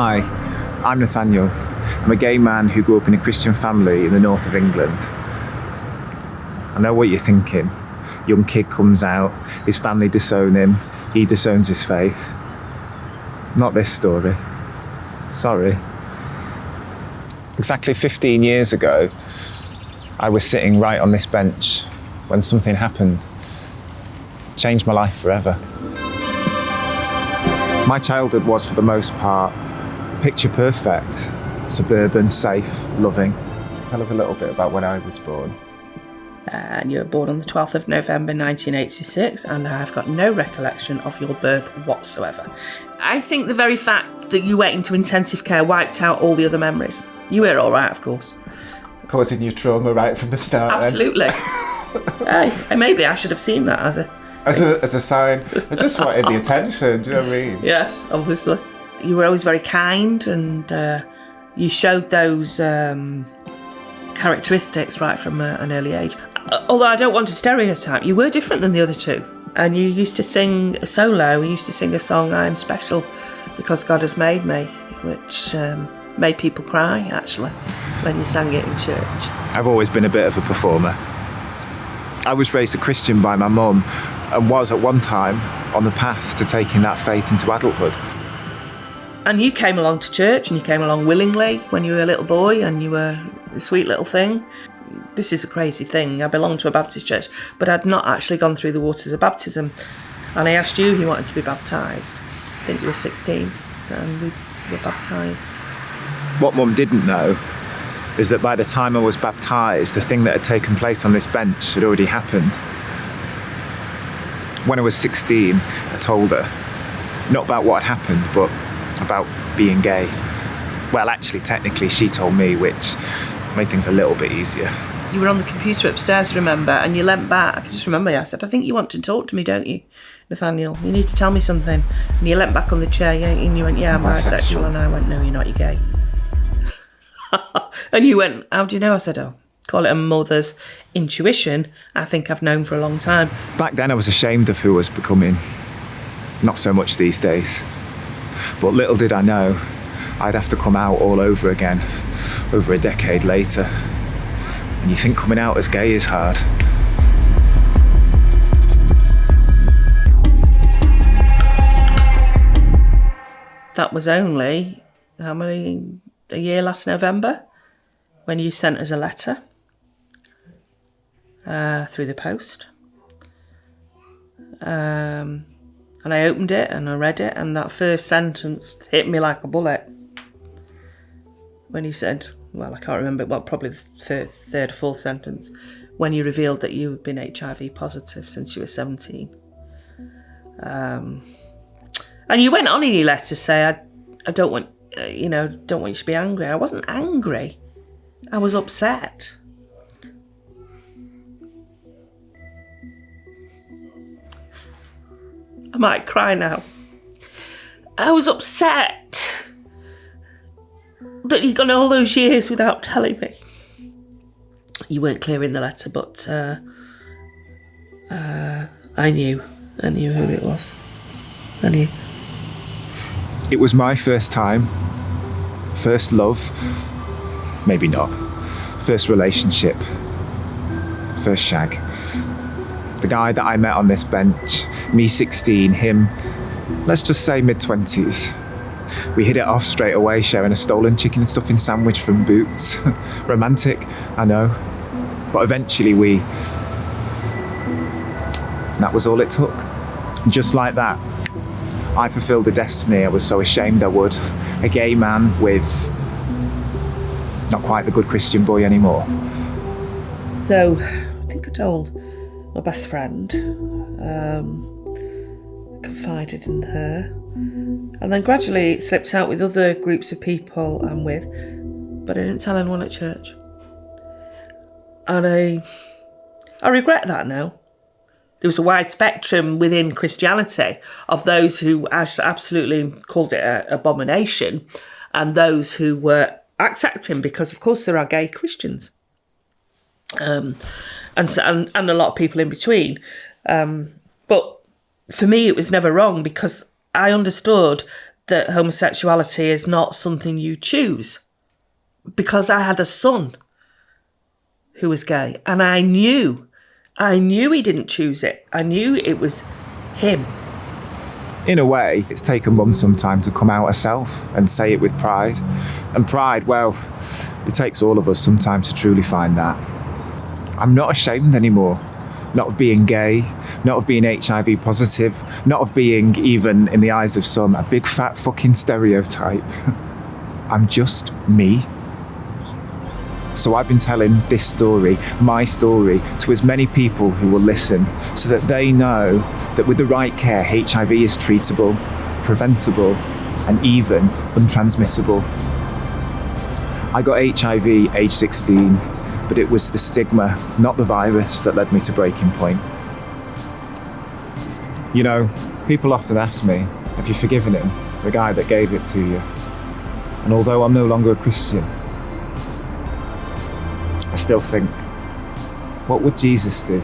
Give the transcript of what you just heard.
Hi, I'm Nathaniel. I'm a gay man who grew up in a Christian family in the north of England. I know what you're thinking. Young kid comes out, his family disown him, he disowns his faith. Not this story. Sorry. Exactly 15 years ago, I was sitting right on this bench when something happened. Changed my life forever. My childhood was, for the most part, picture perfect. Suburban, safe, loving. Tell us a little bit about when I was born. And you were born on the 12th of November 1986, and I've got no recollection of your birth whatsoever. I think the very fact that you went into intensive care wiped out all the other memories. You were all right, of course. Causing you trauma right from the start. Absolutely. Maybe I should have seen that as a sign. I just wanted the attention, do you know what I mean? Yes, obviously. You were always very kind, and you showed those characteristics right from an early age. Although I don't want to stereotype, you were different than the other two. And you used to sing a solo, you used to sing a song, I Am Special Because God Has Made Me, which made people cry, actually, when you sang it in church. I've always been a bit of a performer. I was raised a Christian by my mum and was at one time on the path to taking that faith into adulthood. And you came along to church, and you came along willingly when you were a little boy, and you were a sweet little thing. This is a crazy thing. I belonged to a Baptist church, but I'd not actually gone through the waters of baptism. And I asked you if you wanted to be baptised. I think you were 16, and we were baptised. What Mum didn't know is that by the time I was baptised, the thing that had taken place on this bench had already happened. When I was 16, I told her, not about what had happened, but about being gay. Well, actually, technically, she told me, which made things a little bit easier. You were on the computer upstairs, remember, and you leant back. I can just remember, I said, I think you want to talk to me, don't you, Nathaniel? You need to tell me something. And you leant back on the chair, and you went, yeah, I'm bisexual. And I went, no, you're not, you're gay. And you went, how do you know? I said, oh, call it a mother's intuition. I think I've known for a long time. Back then I was ashamed of who I was becoming. Not so much these days. But little did I know, I'd have to come out all over again, over a decade later. And you think coming out as gay is hard. That was only, a year last November, when you sent us a letter through the post. And I opened it and I read it, and that first sentence hit me like a bullet. When you said, well, I can't remember, well, probably the third or fourth sentence, when you revealed that you had been HIV positive since you were 17. And you went on in your letter to say, I don't want, don't want you to be angry. I wasn't angry. I was upset. I might cry now. I was upset that you'd gone all those years without telling me. You weren't clear in the letter, but I knew who it was. I knew. It was my first time, first love, maybe not, first relationship, first shag. The guy that I met on this bench, me 16, him, let's just say mid-20s. We hit it off straight away, sharing a stolen chicken and stuffing sandwich from Boots. Romantic, I know. But eventually that was all it took. And just like that, I fulfilled a destiny I was so ashamed I would. A gay man with not quite the good Christian boy anymore. So, I think I told my best friend, confided in her, and then gradually it slipped out with other groups of people I'm with, but I didn't tell anyone at church. And I regret that now. There was a wide spectrum within Christianity of those who absolutely called it an abomination, and those who were accepting, because of course there are gay Christians, and a lot of people in between. But for me, it was never wrong, because I understood that homosexuality is not something you choose. Because I had a son who was gay, and I knew he didn't choose it. I knew it was him. In a way, it's taken Mum some time to come out herself and say it with pride. And pride, well, it takes all of us some time to truly find that. I'm not ashamed anymore. Not of being gay, not of being HIV positive, not of being, even in the eyes of some, a big fat fucking stereotype. I'm just me. So I've been telling this story, my story, to as many people who will listen, so that they know that with the right care, HIV is treatable, preventable, and even untransmittable. I got HIV age 16, but it was the stigma, not the virus, that led me to breaking point. You know, people often ask me, have you forgiven him, the guy that gave it to you? And although I'm no longer a Christian, I still think, what would Jesus do?